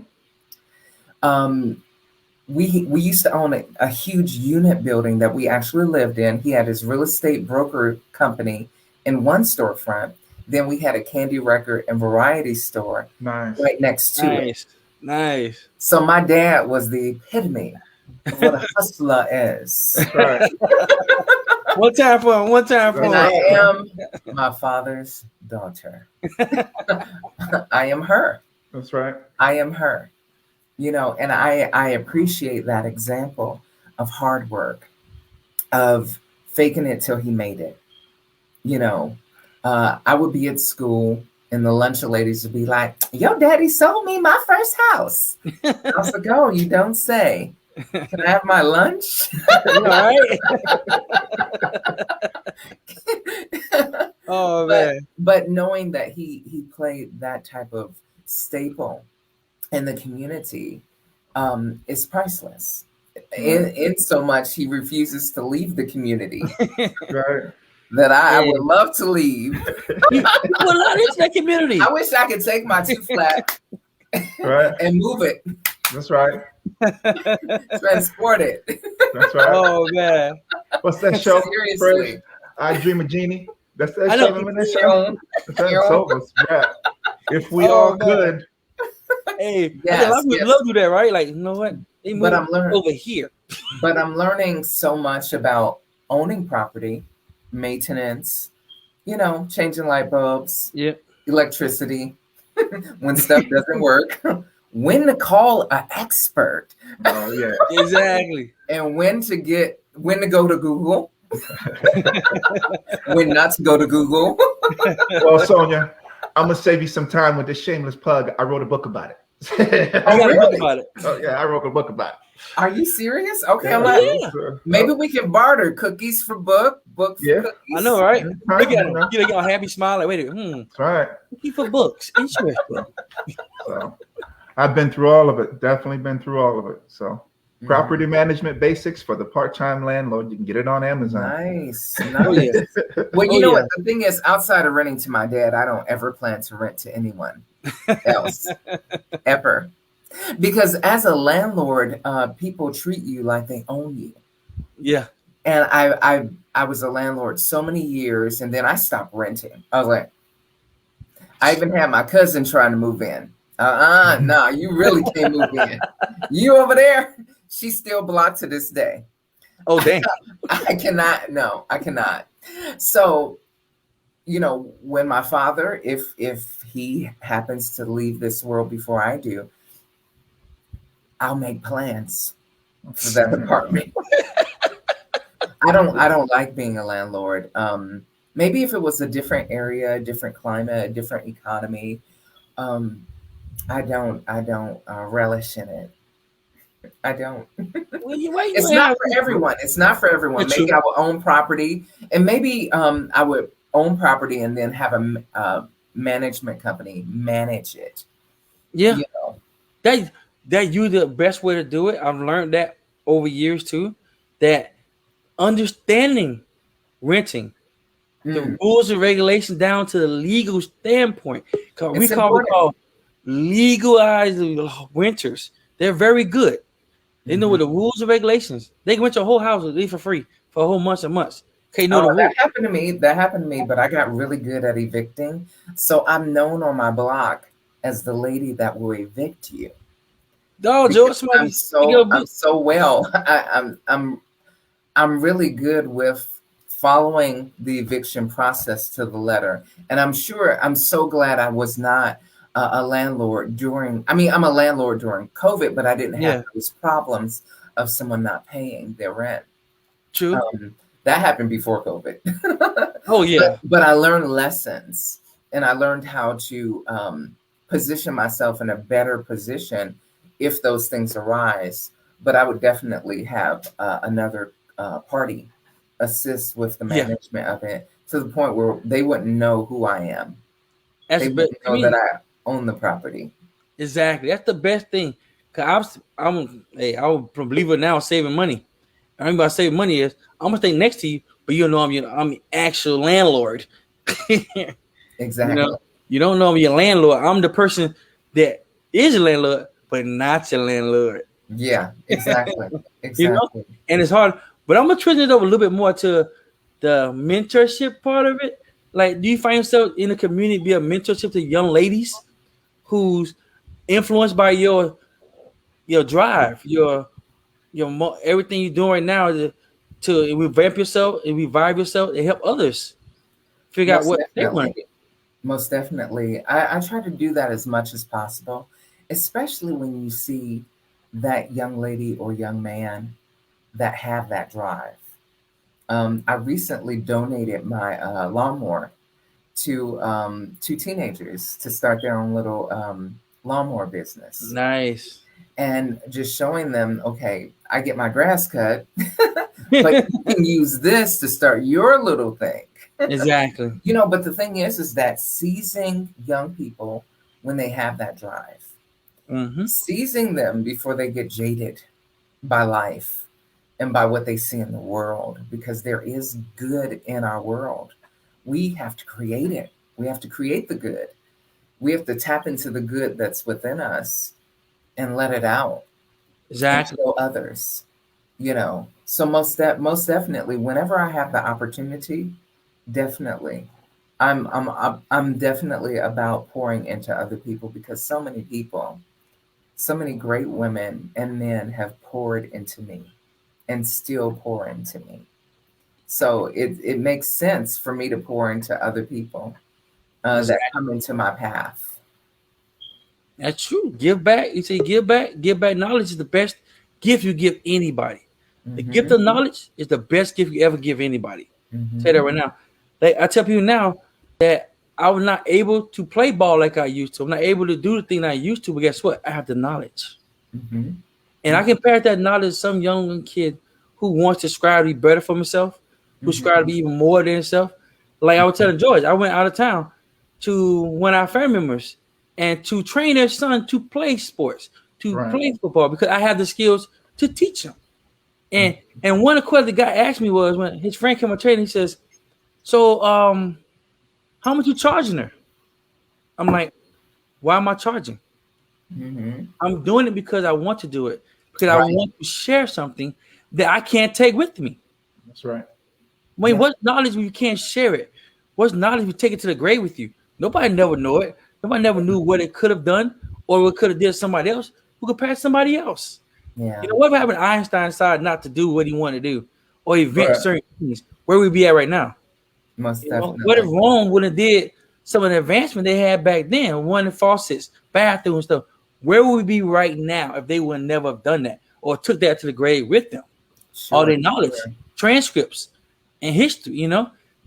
We used to own a huge unit building that we actually lived in. He had his real estate broker company in one storefront. Then we had a candy record and variety store right next to it. Nice. So my dad was the epitome of what a hustler is. Right. One time for him. And I am my father's daughter. I am her. That's right. I am her. You know, and I appreciate that example of hard work, of faking it till he made it. You know, I would be at school and the lunch ladies would be like, your daddy sold me my first house. I was like, oh, you don't say. Can I have my lunch? Right. Oh, man. But knowing that he played that type of staple in the community is priceless. In so much he refuses to leave the community. Right. That I would love to leave. Well, not in that community. I wish I could take my 2 flat Right. and move it. That's right. Transport it. That's right. Oh, man. What's that show? Seriously. I Dream of Genie. That's that I show. know. Remember that show? That's over. Yeah. If we Oh, all man. could. Hey, Yes, a lot of people love to do that, right? Like, you know what? They move But I'm learning over here. But I'm learning so much about owning property, maintenance, you know, changing light bulbs, electricity, when stuff doesn't work, when to call an expert. Oh yeah. Exactly. And when to go to Google, when not to go to Google. Well, Sonya, I'm gonna save you some time with this shameless plug. I wrote a book about it. I got a book really? about it. Oh yeah, I wrote a book about it. Are you serious? Okay, Yeah, I'm like, Yeah. maybe we can barter cookies for books for Yeah. cookies. I know, right? Right, Look at you him. know. You know, got a happy smile. Like, wait a minute. That's right. Cookie for books. Interesting. So I've been through all of it. Definitely been through all of it. So property management basics for the part-time landlord. You can get it on Amazon. Nice. Oh, yeah. Well, you Oh, know yeah. what? The thing is, outside of renting to my dad, I don't ever plan to rent to anyone else. Ever. Because as a landlord, people treat you like they own you. Yeah. And I was a landlord so many years, and then I stopped renting. I was like, I even had my cousin trying to move in. No, you really can't move in. You over there, she's still blocked to this day. Oh, dang. I cannot. No, I cannot. So, you know, when my father, if he happens to leave this world before I do, I'll make plans for that apartment. I don't like being a landlord. Maybe if it was a different area, a different climate, a different economy, I don't relish in it. I don't. Well, why you It's ain't not have- for everyone. It's not for everyone. It's Maybe true. I would own property, and maybe I would own property and then have a management company manage it. Yeah. You know? That you the best way to do it. I've learned that over years too. That understanding renting the rules and regulations down to the legal standpoint. We important. call legalized renters. They're very good. They know what the rules and regulations. They can rent your whole house and leave for free for a whole months and months. Okay, know the rules. That happened to me. That happened to me, but I got really good at evicting. So I'm known on my block as the lady that will evict you. No, Joe, I'm so well. I'm really good with following the eviction process to the letter, and I'm so glad I was not a landlord during. I mean, I'm a landlord during COVID, but I didn't have those problems of someone not paying their rent. True. That happened before COVID. Oh yeah. But I learned lessons, and I learned how to position myself in a better position if those things arise. But I would definitely have another party assist with the management of it to the point where they wouldn't know who I am. They wouldn't know that I own the property. Exactly. That's the best thing. Cause I'm believe it now, saving money. I mean by saving money is I'm gonna stay next to you, but you know I'm the actual landlord. Exactly. You don't know I'm your landlord. I'm the person that is a landlord, but not your landlord. Yeah, exactly. Exactly. And it's hard, but I'm gonna twist it over a little bit more to the mentorship part of it. Like, do you find yourself in the community be a mentorship to young ladies who's influenced by your drive, your everything you're doing right now to revamp yourself and revive yourself and help others figure out what they want? Most definitely. I try to do that as much as possible, especially when you see that young lady or young man that have that drive. I recently donated my lawnmower to teenagers to start their own little lawnmower business. Nice. And just showing them, okay, I get my grass cut, but you can use this to start your little thing. Exactly. But the thing is that seizing young people when they have that drive, seizing them before they get jaded by life and by what they see in the world, because there is good in our world. We have to create it. We have to create the good. We have to tap into the good that's within us and let it out. Exactly. And show others. So most definitely, whenever I have the opportunity, definitely, I'm definitely about pouring into other people, because so many people, so many great women and men have poured into me and still pour into me. So it makes sense for me to pour into other people that come into my path. That's true. Give back. You say give back. Give back. Knowledge is the best gift you give anybody. The gift of knowledge is the best gift you ever give anybody. Say that right now. Like, I tell people now that I was not able to play ball like I used to. I'm not able to do the thing I used to, but guess what? I have the knowledge. And I can pass that knowledge to some young kid who wants to strive to be better for himself, who strive to be even more than himself. Like I was telling George, I went out of town to one of our family members and to train their son to play sports, to play football, because I have the skills to teach him. And one of the questions the guy asked me was, when his friend came on training, he says, "So, how much you charging her?" I'm like, "Why am I charging? I'm doing it because I want to do it, because I want to share something that I can't take with me." That's right. Wait, what knowledge when you can't share it? What's knowledge when you take it to the grave with you? Nobody never know it. Nobody never knew what it could have done or what could have did somebody else who could pass somebody else. Yeah. What happened? Einstein decided not to do what he wanted to do or invent certain things. Where would we be at right now? Most definitely. What if Rome would have did some of the advancement they had back then, running faucets, bathroom and stuff? Where would we be right now if they would never have done that or took that to the grave with them? All their knowledge, transcripts, and history.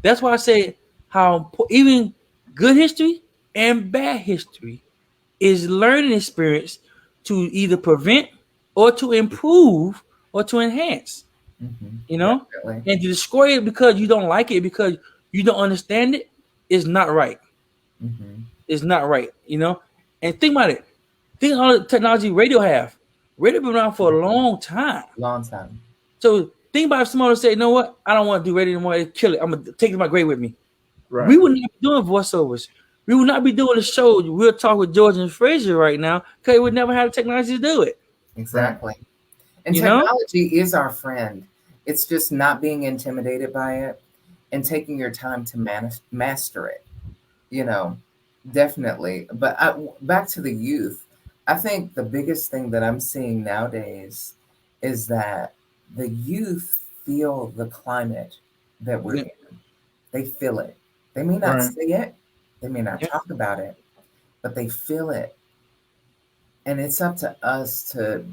That's why I say how even good history and bad history is learning experience to either prevent or to improve or to enhance. Definitely. And to destroy it because you don't like it, because you don't understand it, is not right. It's not right. And think about it. Think of all the technology radio have. Radio been around for a long time. Long time. So think about if someone would say, "You know what? I don't want to do radio anymore. Kill it. I'm gonna take it to my grave with me." Right. We would not be doing voiceovers. We would not be doing the show. We'll talk with George and Frazier right now because we never had the technology to do it. Exactly. And You know? technology is our friend. It's just not being intimidated by it and taking your time to master it. You know, definitely. But back to the youth, I think the biggest thing that I'm seeing nowadays is that the youth feel the climate that we're Yeah. in. They feel it. They may not Right. say it, they may not Yeah. talk about it, but they feel it. And it's up to us to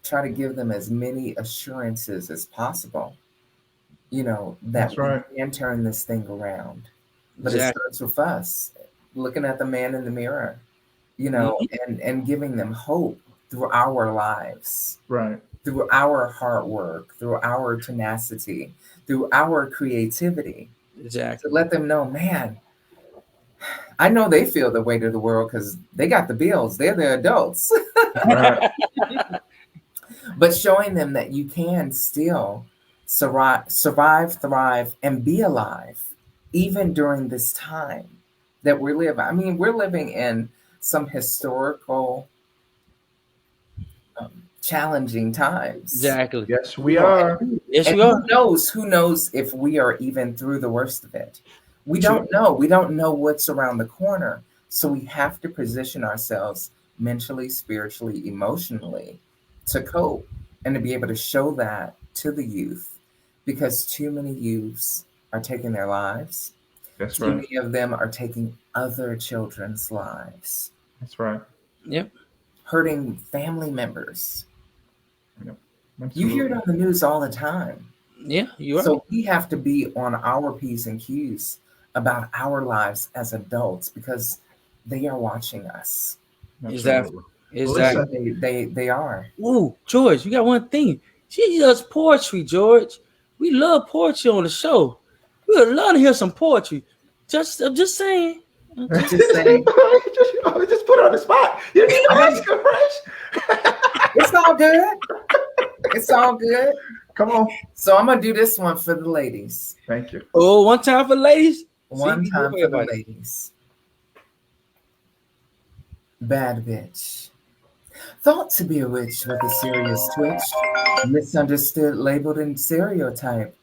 try to give them as many assurances as possible, that That's we right. can turn this thing around. But it Exactly. starts with us looking at the man in the mirror, Mhm. and giving them hope through our lives, Right. through our hard work, through our tenacity, through our creativity, to Exactly. let them know, man, I know they feel the weight of the world because they got the bills, they're the adults. Right. But showing them that you can still survive, thrive, and be alive, even during this time that we're living. I mean, we're living in some historical, challenging times. Exactly. Yes, You we know, are. Yes, and we are. who knows if we are even through the worst of it? We True. don't know. We don't know what's around the corner. So we have to position ourselves mentally, spiritually, emotionally to cope and to be able to show that to the youth, because too many youths are taking their lives. That's Too right. many of them are taking other children's lives, That's right. Yep. hurting family members. Yep. You hear it Absolutely. on the news all the time. Yeah, you are. So we have to be on our P's and Q's about our lives as adults because they are watching us. Exactly. Absolutely. Well, Exactly. listen. They are. Ooh, George, you got one thing. She does poetry, George. We love poetry on the show. We would love to hear some poetry. I'm just saying. I'm just, just- Just saying, just put it on the spot. You didn't I even mean, ask her, Fresh. it's all good. It's all good. Come on. So I'm gonna do this one for the ladies. Thank you. Oh, one time for ladies. See, One we do time for for the everybody. ladies. Bad bitch. Thought to be a witch with a serious twitch. Misunderstood, labeled, and stereotyped.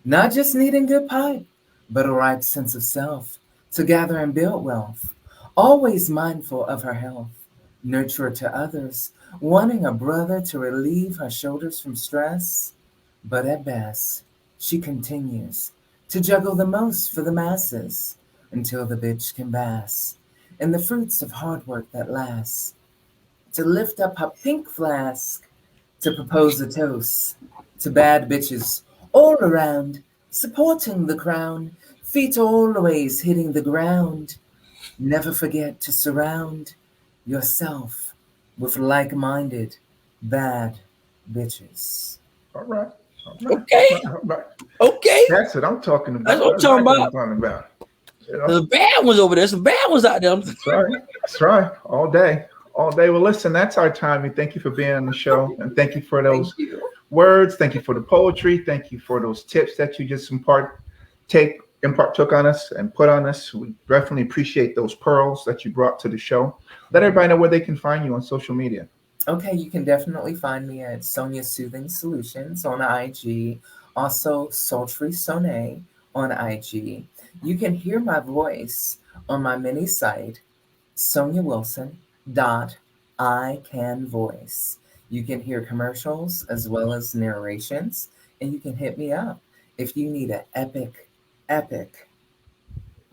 Not just needing good pipe, but a right sense of self to gather and build wealth. Always mindful of her health. Nurturer to others, wanting a brother to relieve her shoulders from stress. But at best, she continues to juggle the most for the masses until the bitch can bask in the fruits of hard work that lasts. To lift up her pink flask to propose a toast to bad bitches all around, supporting the crown, feet always hitting the ground. Never forget to surround yourself with like minded bad bitches. All right. All right. Okay. All right. Okay. That's what I'm talking about. That's what I'm talking exactly about. what I'm talking about. You know? There's bad ones over there. Some bad ones out there. That's right. That's right. All day. All day. Well, listen, that's our time. And thank you for being on the show. And thank you for those Thank you. words. Thank you for the poetry. Thank you for those tips that you just took on us and put on us. We definitely appreciate those pearls that you brought to the show. Let everybody know where they can find you on social media. Okay, you can definitely find me at Sonya Soothing Solutions on IG, also Sultry Sonya on IG. You can hear my voice on my mini site, SonyaWilson.iCanVoice. You can hear commercials as well as narrations, and you can hit me up if you need an epic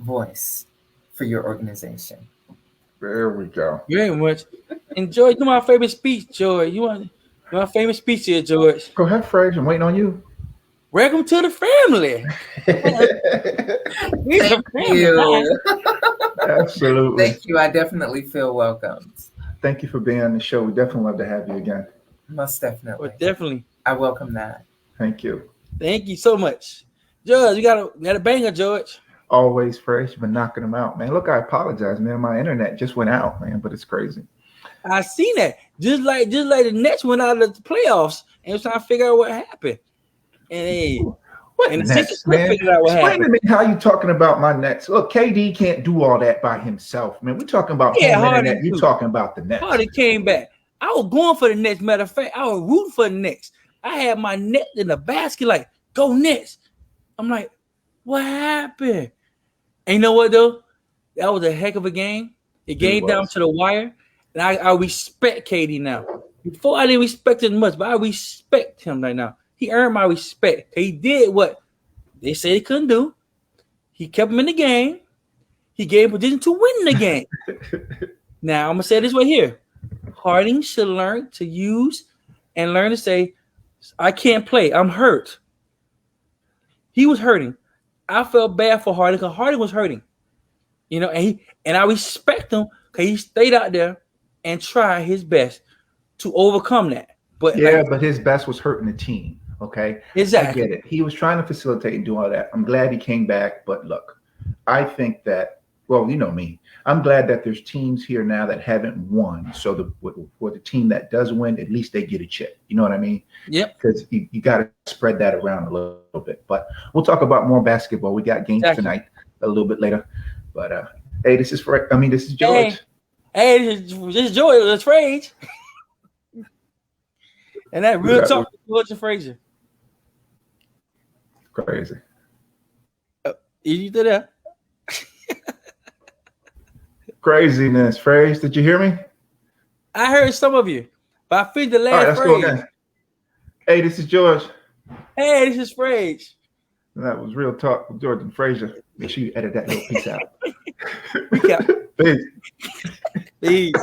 voice for your organization. There we go. Very much. And George, do my favorite speech, George. You want my famous speech here, George? Go ahead, Frazier. I'm waiting on you. Welcome to the family. We're Thank the family. you. Absolutely. Thank you. I definitely feel welcomed. Thank you for being on the show. We definitely love to have you again. Most definitely. Well, definitely. I welcome that. Thank you. Thank you so much. George, you got a banger, George. Always fresh. You've been knocking them out, man. Look, I apologize, man. My internet just went out, man, but it's crazy. I seen that. Just like the Nets went out of the playoffs and was trying to figure out what happened. And hey, What And the Nets, Sixers man? figured out what Explain to happened. me how you talking about my Nets. Look, KD can't do all that by himself, man. We're talking about Yeah, him and the Harden net. You too. talking about the Nets. Harden came back. I was going for the Nets. Matter of fact, I was rooting for the Nets. I had my net in the basket, like, go Nets. I'm like, what happened? And you know what, though? That was a heck of a game. It came down to the wire. And I respect KD now. Before I didn't respect him much, but I respect him right now. He earned my respect. He did what they said he couldn't do. He kept him in the game. He gave him position to win the game. Now, I'm going to say this right here. Harding should learn to use and learn to say, I can't play. I'm hurt. He was hurting. I felt bad for Harding because Harding was hurting. You know, and I respect him because he stayed out there and tried his best to overcome that. But yeah, but his best was hurting the team. Okay, exactly. I get it. He was trying to facilitate and do all that. I'm glad he came back. But look, I think that, well, you know me. I'm glad that there's teams here now that haven't won. So for the team that does win, at least they get a chip. You know what I mean? Yep. Because you got to spread that around a little bit. But we'll talk about more basketball. We got games tonight a little bit later. But hey, this is George. Hey, this is George. It's Frazier. And that real talk with George and Frazier. Crazy. You did that. Craziness, Frazier. Did you hear me? I heard some of you, but I figured the last phrase. Go again. Hey, this is George. Hey, this is Frazier. That was real talk with George and Frazier. Make sure you edit that little piece out. Peace. Peace. Peace.